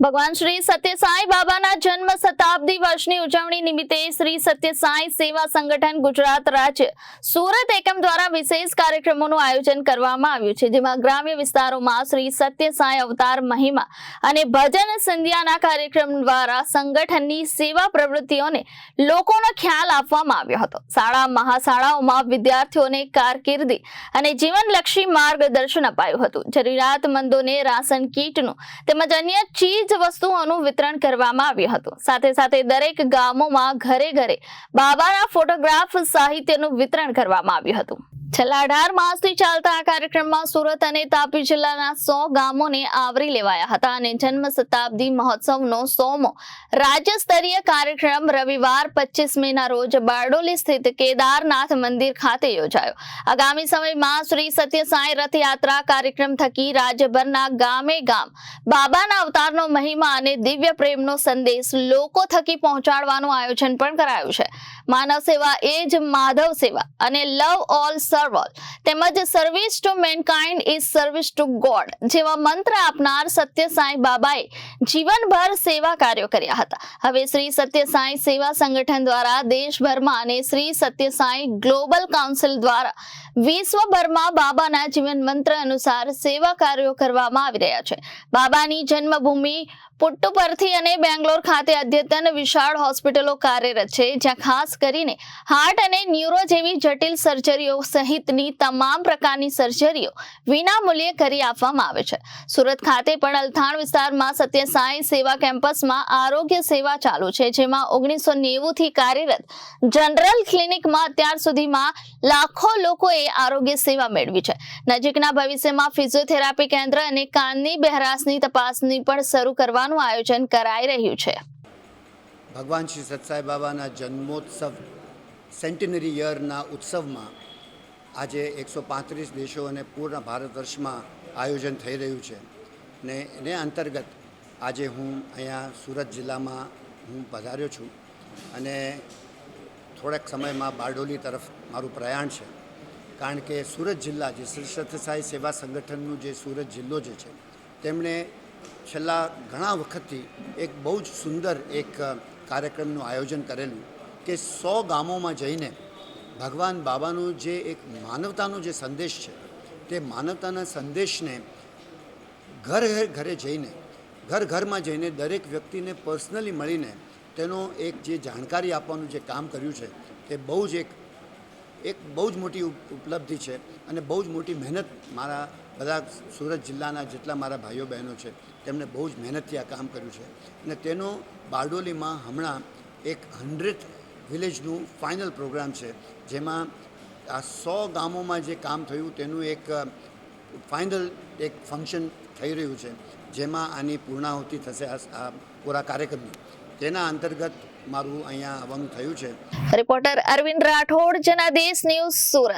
ભગવાન શ્રી સત્ય સાંઈ બાબાના જન્મ શતાબ્દી વર્ષની ઉજવણી નિમિત્તે શ્રી સત્ય સાંઈ સેવા સંગઠન ગુજરાત રાજ્ય સુરત એકમ દ્વારા વિશેષ કાર્યક્રમોનું આયોજન કરવામાં આવ્યું છે, જેમાં ગ્રામ્ય વિસ્તારોમાં શ્રી સત્ય સાંઈ અવતાર મહિમા અને ભજન સંધ્યાના કાર્યક્રમ દ્વારા સંગઠનની સેવા પ્રવૃત્તિઓને લોકોનો ખ્યાલ આપવામાં આવ્યો હતો। શાળા મહાશાળાઓમાં વિદ્યાર્થીઓને કારકિર્દી અને જીવનલક્ષી માર્ગદર્શન અપાયું હતું। જરૂરિયાતમંદોને રાશન કીટનું તેમજ અન્ય ચીજ વસ્તુઓનું વિતરણ કરવામાં આવ્યું હતું। સાથે સાથે દરેક ગામોમાં ઘરે ઘરે બાબાના ફોટોગ્રાફ સાહિત્યનું વિતરણ કરવામાં આવ્યું હતું। છેલ્લા 18 માસથી ચાલતા આ કાર્યક્રમમાં સુરત અને તાપી જિલ્લાના 100 ગામોને આવરી લેવાયા હતા અને જન્મ શતાબ્દી મહોત્સવનો 100મો રાજ્ય સ્તરીય કાર્યક્રમ રવિવાર 25 મેના રોજ બારડોલી સ્થિત કેદારનાથ મંદિર ખાતે યોજાયો। આગામી સમયમાં શ્રી સત્ય સાંઈ રથયાત્રા કાર્યક્રમ થકી રાજ્યભરના ગામે ગામ બાબાના અવતારનો મહિમા અને દિવ્ય પ્રેમનો સંદેશ લોકો થકી પહોંચાડવાનું આયોજન પણ કરાયું છે। માનવ સેવા એ જ માધવ સેવા અને લવ ઓલ તેમજ service two mankind is service two God જેવા મંત્ર આપનાર સત્ય સાંઈ બાબાએ જીવનભર સેવા કાર્યો કર્યા હતા। હવે શ્રી સત્ય સાંઈ સેવા સંગઠન દ્વારા દેશભરમાં અને શ્રી સત્ય સાંઈ ગ્લોબલ કાઉન્સિલ દ્વારા વિશ્વભરમાં બાબાના જીવન મંત્ર અનુસાર સેવા કાર્યો કરવામાં આવી રહ્યા છે। બાબાની જન્મભૂમિ પુટ્ટુપર્થી અને બેંગ્લોર ખાતે અદ્યતન વિશાળ હોસ્પિટલો કાર્યરત છે, જ્યાં ખાસ કરીને હાર્ટ અને ન્યુરો જેવી જટિલ સર્જરીઓ સહિતની તમામ પ્રકારની સર્જરીઓ વિનામૂલ્યે કરી આપવામાં આવે છે। સુરત ખાતે પણ અલથાણ વિસ્તારમાં સત્ય સાંઈ સેવા કેમ્પસમાં આરોગ્ય સેવા ચાલુ છે, જેમાં 1990 થી કાર્યરત જનરલ ક્લિનિકમાં અત્યાર સુધીમાં લાખો લોકોએ આરોગ્ય સેવા મેળવી છે। નજીકના ભવિષ્યમાં ફિઝિયોથેરાપી કેન્દ્ર અને કાનની બહેરાશની તપાસની પણ શરૂ કરવાનું આયોજન કરાઈ રહ્યું છે। ભગવાન શ્રી સત્સાઈ બાબાના જન્મોત્સવ સેન્ટિનરી યરના ઉત્સવમાં આજે 135 દેશો અને પૂર્ણ ભારત વર્ષમાં આયોજન થઈ રહ્યું છે ને એને અંતર્ગત આજે હું અહીંયા સુરત જિલ્લામાં હું પધાર્યો છું અને થોડાક સમયમાં બારડોલી તરફ મારું પ્રયાણ છે, કારણ કે સુરત જિલ્લા જે શ્રી સત્ય સાંઈ સેવા સંગઠનનું જે સુરત જિલ્લો જે છે તેમણે છેલ્લા ઘણા વખતથી એક બહુ જ સુંદર એક કાર્યક્રમનું આયોજન કરેલું કે 100 ગામોમાં જઈને ભગવાન બાબાનું જે એક માનવતાનો જે સંદેશ છે તે માનવતાના સંદેશને ઘરે જઈને ઘરમાં જઈને દરેક વ્યક્તિને પર્સનલી મળીને તેનો એક જે જાણકારી આપવાનું જે કામ કર્યું છે તે બહુ જ એક બહુ જ મોટી ઉપલબ્ધિ છે અને બહુ જ મોટી મહેનત મારા બધા સુરત જિલ્લાના જેટલા મારા ભાઈઓ બહેનો છે તેમણે બહુ જ મહેનતથી આ કામ કર્યું છે અને તેનો બારડોલીમાં હમણાં એક 100th વિલેજનું ફાઇનલ પ્રોગ્રામ છે, જેમાં આ 100 ગામોમાં જે કામ થયું તેનું એક ફાઇનલ એક ફંક્શન થઈ રહ્યું છે, જેમાં આની પૂર્ણાહુતિ થશે આ પૂરા કાર્યક્રમની। તેના અંતર્ગત મારું અહીંયા આવવાનું થયું છે। Reporter Arvind Rathod, Janadesh news, Surat.